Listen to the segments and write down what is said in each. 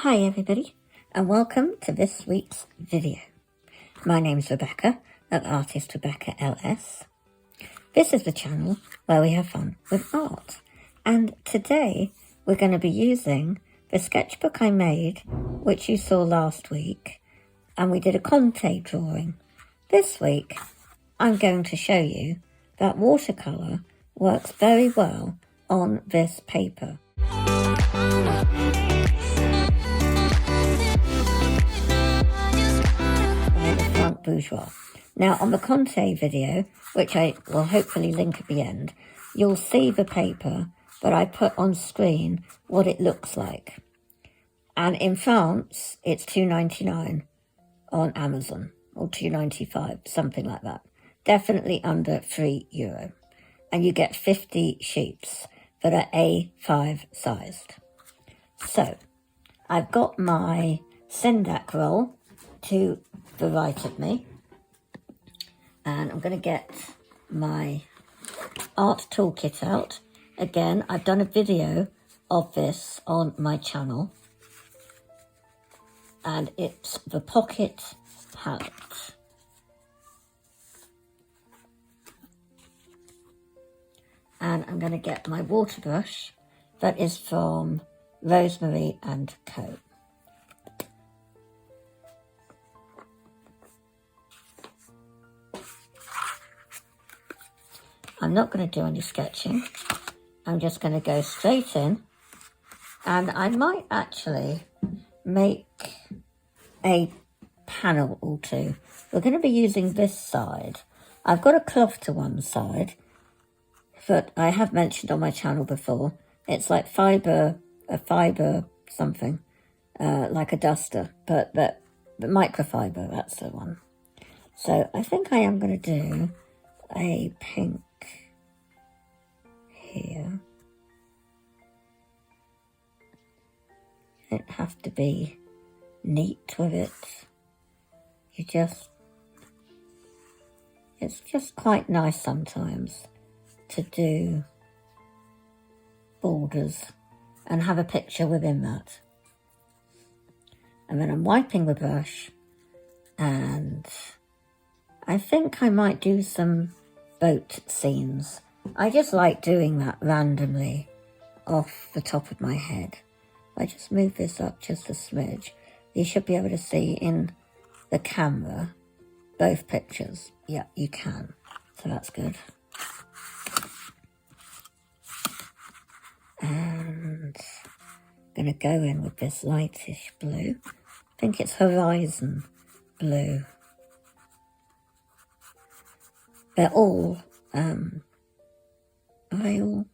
Hi everybody, and welcome to this week's video. My name's Rebecca, at Artist Rebecca LS. This is the channel where we have fun with art, and today we're going to be using the sketchbook I made, which you saw last week, and we did a Conte drawing. This week I'm going to show you that watercolour works very well on this paper. Bourgeois. Now on the Conte video, which I will hopefully link at the end, you'll see the paper, but I put on screen what it looks like. And in France, it's $2.99 on Amazon, or $2.95, something like that. Definitely under €3. And you get 50 sheets that are A5 sized. So, I've got my Syndac roll to the right of me, and I'm going to get my art toolkit out. Again, I've done a video of this on my channel, and it's the pocket palette. And I'm going to get my water brush that is from Rosemary and Co. I'm not going to do any sketching. I'm just going to go straight in, and I might actually make a panel or two. We're going to be using this side. I've got a cloth to one side that I have mentioned on my channel before. It's like a fibre something, like a duster, but the microfiber, that's the one. So I think I am going to do a pink here. You don't have to be neat with it. It's just quite nice sometimes to do borders and have a picture within that. And then I'm wiping the brush, and I think I might do some boat scenes. I just like doing that randomly off the top of my head. I just move this up just a smidge. You should be able to see in the camera both pictures. Yeah, you can. So that's good. And I'm going to go in with this lightish blue. I think it's Horizon blue. They're all, I all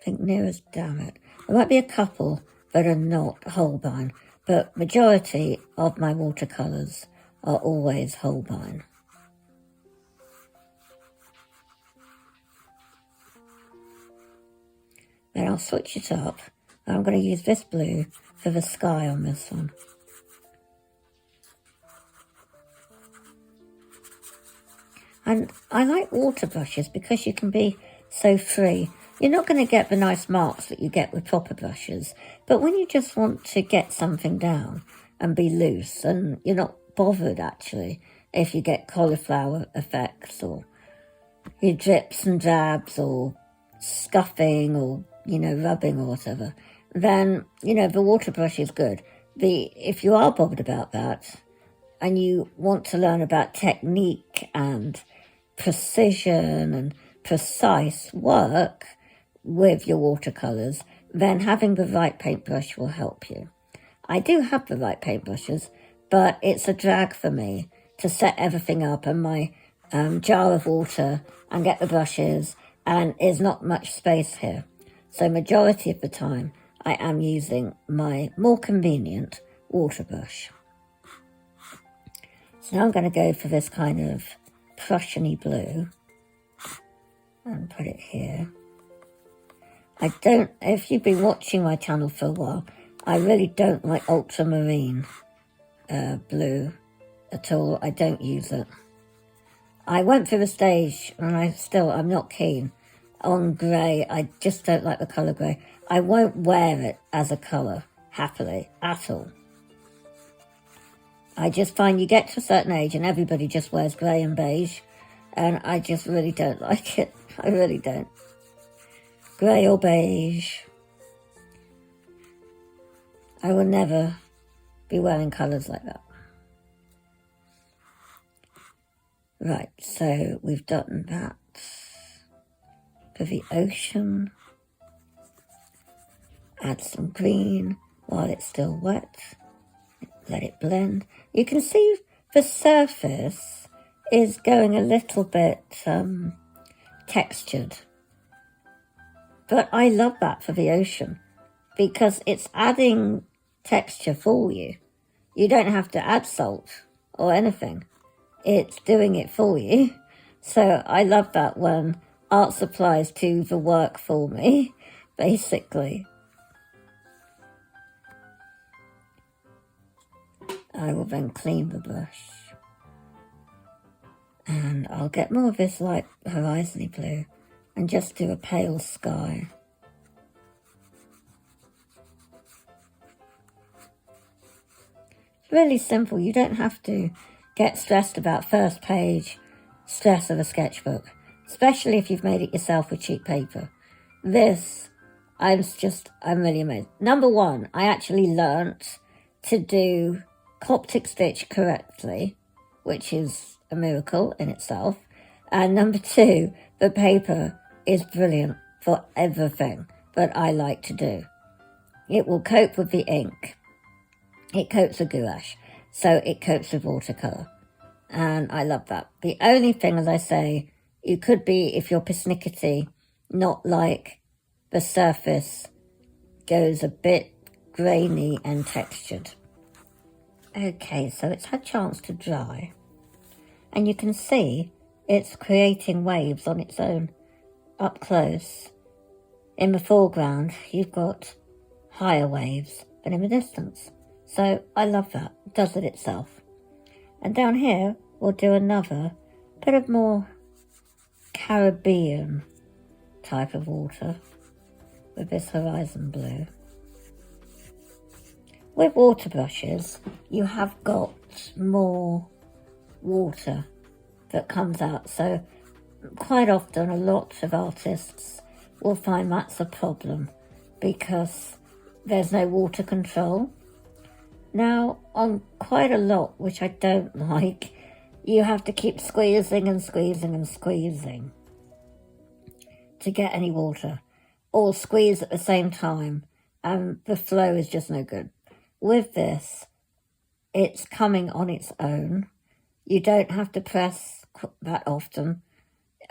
think near as damn it. There might be a couple that are not Holbein, but majority of my watercolours are always Holbein. Then I'll switch it up. I'm going to use this blue for the sky on this one. And I like water brushes because you can be so free. You're not going to get the nice marks that you get with proper brushes, but when you just want to get something down and be loose, and you're not bothered actually if you get cauliflower effects or your drips and dabs or scuffing or, rubbing or whatever, then, the water brush is good. If you are bothered about that and you want to learn about technique and precision and precise work with your watercolours, then having the right paintbrush will help you. I do have the right paintbrushes, but it's a drag for me to set everything up in my jar of water and get the brushes, and there's not much space here. So majority of the time I am using my more convenient water brush. So now I'm going to go for this kind of Prussian-y blue and put it here. If you've been watching my channel for a while, I really don't like ultramarine blue at all. I don't use it. I went through the stage, and I'm not keen on grey. I just don't like the colour grey. I won't wear it as a colour happily at all. I just find you get to a certain age and everybody just wears grey and beige, and I just really don't like it. I really don't. Grey or beige. I will never be wearing colours like that. Right, so we've done that for the ocean. Add some green while it's still wet. Let it blend. You can see the surface is going a little bit textured. But I love that for the ocean because it's adding texture for you. You don't have to add salt or anything. It's doing it for you. So I love that when art supplies do the work for me, basically. I will then clean the brush. And I'll get more of this light horizon-y blue and just do a pale sky. It's really simple. You don't have to get stressed about first page stress of a sketchbook, especially if you've made it yourself with cheap paper. This, I'm really amazed. Number one, I actually learnt to do Coptic stitch correctly, which is a miracle in itself. And number two, the paper is brilliant for everything that I like to do. It will cope with the ink. It copes with gouache. So it copes with watercolour. And I love that. The only thing, as I say, you could be, if you're persnickety, not like the surface goes a bit grainy and textured. Okay, so it's had a chance to dry. And you can see it's creating waves on its own up close. In the foreground, you've got higher waves than in the distance. So I love that. It does it itself. And down here, we'll do another bit of more Caribbean type of water with this horizon blue. With water brushes, you have got more water that comes out. So quite often a lot of artists will find that's a problem because there's no water control. Now, on quite a lot, which I don't like, you have to keep squeezing and squeezing and squeezing to get any water, or squeeze at the same time, and the flow is just no good. With this, it's coming on its own. You don't have to press that often,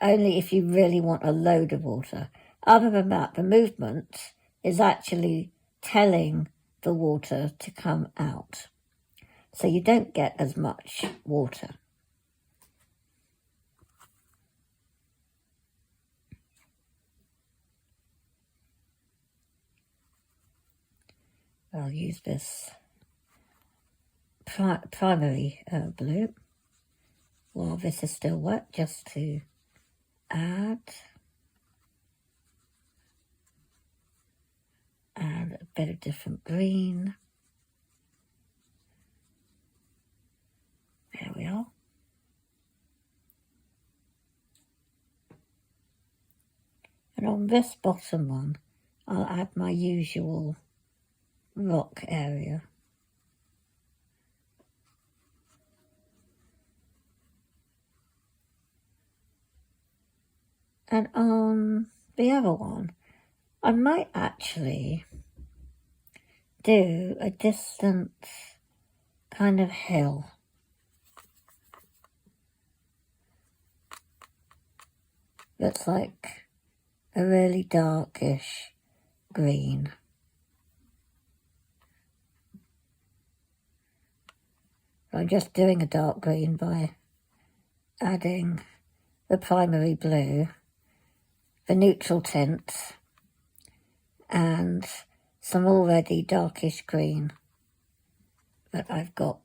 only if you really want a load of water. Other than that, the movement is actually telling the water to come out. So you don't get as much water. I'll use this primary blue while this is still wet, just to add a bit of different green. There we are. And on this bottom one, I'll add my usual rock area. And on the other one, I might actually do a distant kind of hill. That's like a really darkish green. I'm just doing a dark green by adding the primary blue, the neutral tint, and some already darkish green that I've got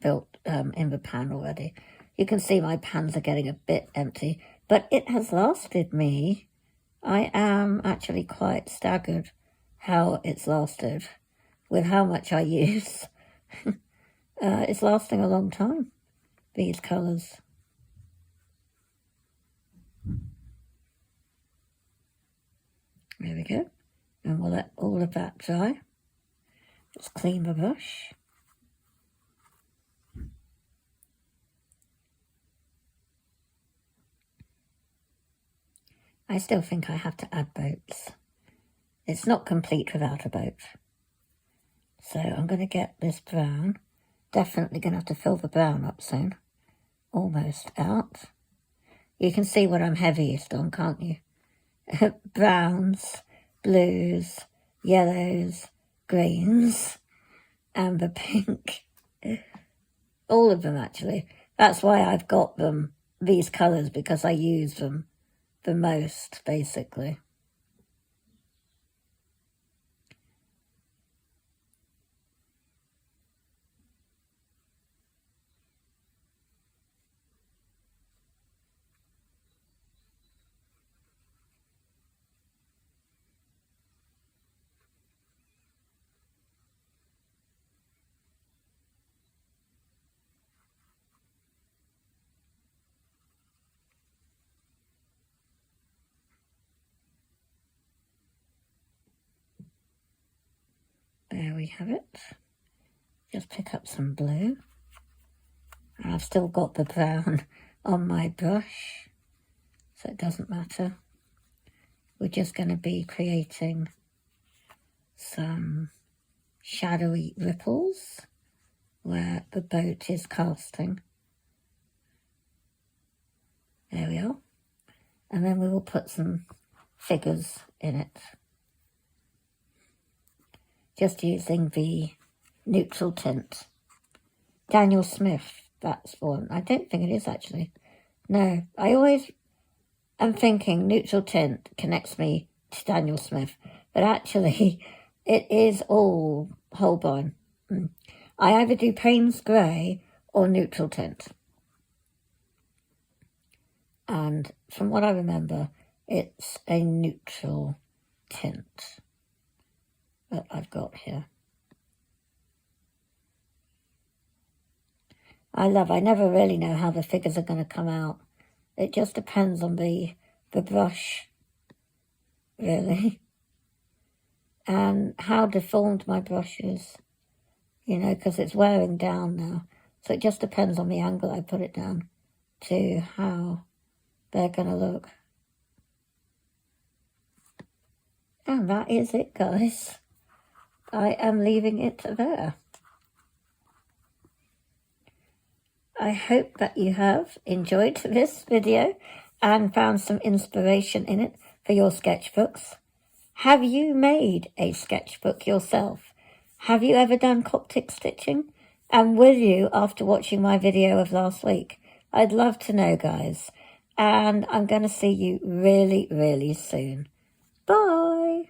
built in the pan already. You can see my pans are getting a bit empty, but it has lasted me. I am actually quite staggered how it's lasted with how much I use. It's lasting a long time, these colours. There we go. And we'll let all of that dry. Just clean the brush. I still think I have to add boats. It's not complete without a boat. So I'm going to get this brown. Definitely going to have to fill the brown up soon. Almost out. You can see what I'm heaviest on, can't you? Browns, blues, yellows, greens, amber pink. All of them, actually. That's why I've got them, these colours, because I use them the most, basically. There we have it. Just pick up some blue. And I've still got the brown on my brush, so it doesn't matter. We're just going to be creating some shadowy ripples where the boat is casting. There we are. And then we will put some figures in it. Just using the neutral tint. Daniel Smith, that's one. I don't think it is actually. No, I always am thinking neutral tint connects me to Daniel Smith, but actually it is all Holbein. I either do Payne's Grey or neutral tint. And from what I remember, it's a neutral tint that I've got here. I never really know how the figures are going to come out. It just depends on the brush, really. And how deformed my brush is, you know, because it's wearing down now. So it just depends on the angle I put it down to how they're going to look. And that is it, guys. I am leaving it there. I hope that you have enjoyed this video and found some inspiration in it for your sketchbooks. Have you made a sketchbook yourself? Have you ever done Coptic stitching? And will you after watching my video of last week? I'd love to know, guys. And I'm going to see you really, really soon. Bye!